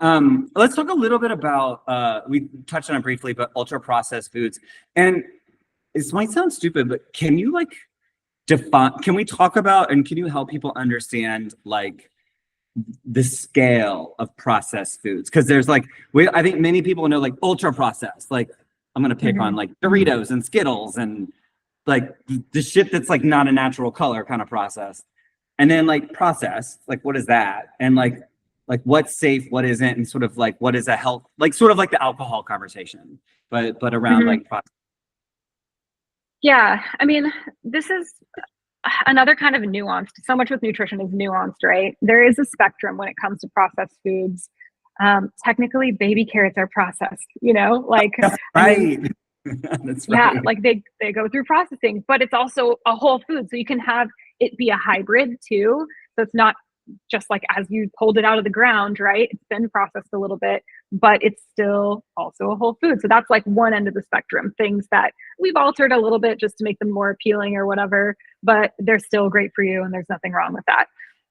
Let's talk a little bit about, we touched on it briefly, but ultra processed foods. And this might sound stupid, but can you like define, can we talk about, and can you help people understand like the scale of processed foods? Because there's like, I think many people know like ultra processed, like I'm going to pick on like Doritos and Skittles and like the shit that's like not a natural color kind of processed. And then like processed, like what is that? And like what's safe, what isn't, and sort of like what is a health, like sort of like the alcohol conversation, but around like process. Yeah, I mean, this is another kind of nuanced. So much with nutrition is nuanced, right? There is a spectrum when it comes to processed foods. Technically, baby carrots are processed, like, That's I mean, right. That's yeah, right. like they go through processing, but it's also a whole food. So you can have it be a hybrid too. So it's not just like as you pulled it out of the ground, right? It's been processed a little bit, but it's still also a whole food. So that's like one end of the spectrum, things that we've altered a little bit just to make them more appealing or whatever, but they're still great for you and there's nothing wrong with that.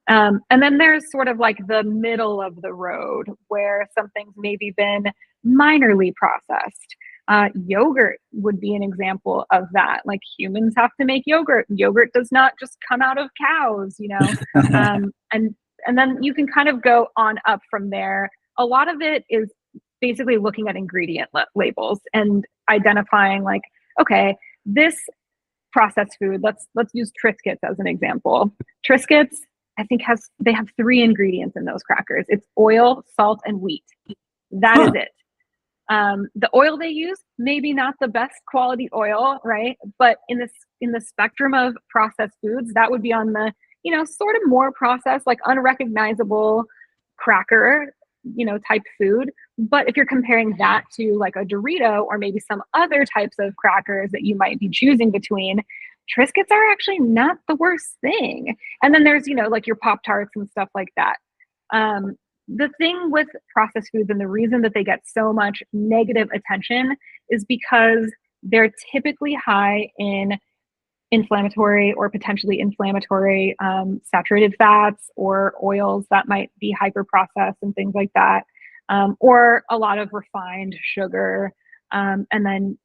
And then there's sort of like the middle of the road where something's maybe been minorly processed. Yogurt would be an example of that. Like humans have to make yogurt. Yogurt does not just come out of cows, and then you can kind of go on up from there. A lot of it is basically looking at ingredient labels and identifying like, okay, this processed food. Let's use Triscuits as an example. Triscuits, I think they have 3 ingredients in those crackers. It's oil, salt, and wheat. That is it. The oil they use, maybe not the best quality oil, right? But in the spectrum of processed foods, that would be on the, sort of more processed, like unrecognizable cracker, type food. But if you're comparing that to like a Dorito or maybe some other types of crackers that you might be choosing between, Triscuits are actually not the worst thing. And then there's, like your Pop-Tarts and stuff like that. The thing with processed foods and the reason that they get so much negative attention is because they're typically high in inflammatory or potentially inflammatory saturated fats or oils that might be hyper processed and things like that, or a lot of refined sugar, and then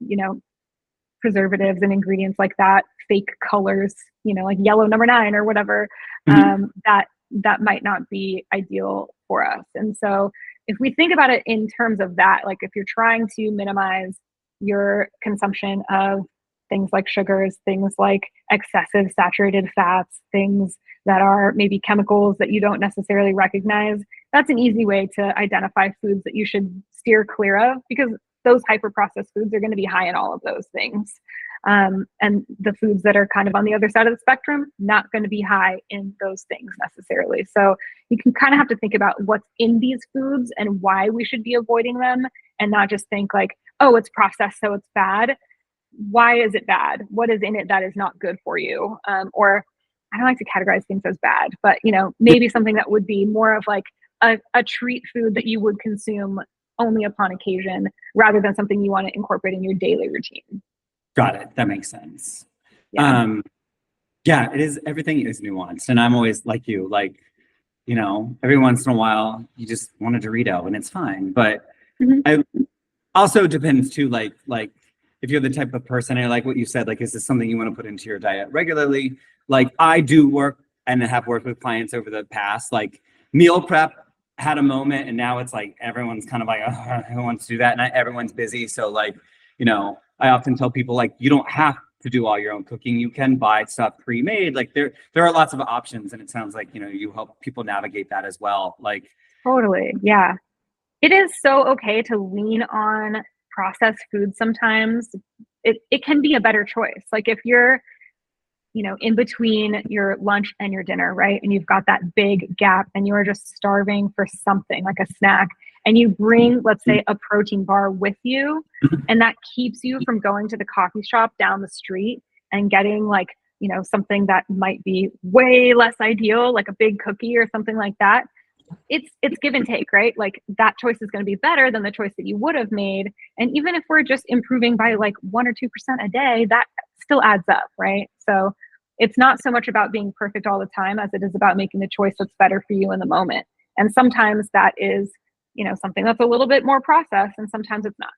preservatives and ingredients like that, fake colors, like yellow number 9 or whatever, that might not be ideal for us. And so if we think about it in terms of that, like if you're trying to minimize your consumption of things like sugars, things like excessive saturated fats, things that are maybe chemicals that you don't necessarily recognize, that's an easy way to identify foods that you should steer clear of, because those hyper processed foods are going to be high in all of those things. And the foods that are kind of on the other side of the spectrum, not going to be high in those things necessarily. So you can kind of have to think about what's in these foods and why we should be avoiding them, and not just think like, oh, it's processed, so it's bad. Why is it bad? What is in it that is not good for you? Or I don't like to categorize things as bad, but maybe something that would be more of like a treat food that you would consume only upon occasion, rather than something you want to incorporate in your daily routine. Got it. That makes sense. Yeah. Yeah, it is. Everything is nuanced. And I'm always like you, like, every once in a while you just want a Dorito and it's fine. But I also depends too, like if you're the type of person, I like what you said, like, is this something you want to put into your diet regularly? Like I do work and have worked with clients over the past, like meal prep had a moment, and now it's like everyone's kind of like, oh, who wants to do that? And everyone's busy. So like, I often tell people like, you don't have to do all your own cooking. You can buy stuff pre-made. Like there are lots of options, and it sounds like, you help people navigate that as well. Like Totally. Yeah. It is so okay to lean on processed foods sometimes. It can be a better choice. Like if you're, in between your lunch and your dinner, right? And you've got that big gap and you are just starving for something like a snack, and you bring, let's say, a protein bar with you, and that keeps you from going to the coffee shop down the street and getting like, something that might be way less ideal, like a big cookie or something like that. It's give and take, right? Like that choice is going to be better than the choice that you would have made. And even if we're just improving by like 1 or 2% a day, that still adds up, right? So it's not so much about being perfect all the time as it is about making the choice that's better for you in the moment. And sometimes that is something that's a little bit more processed, and sometimes it's not.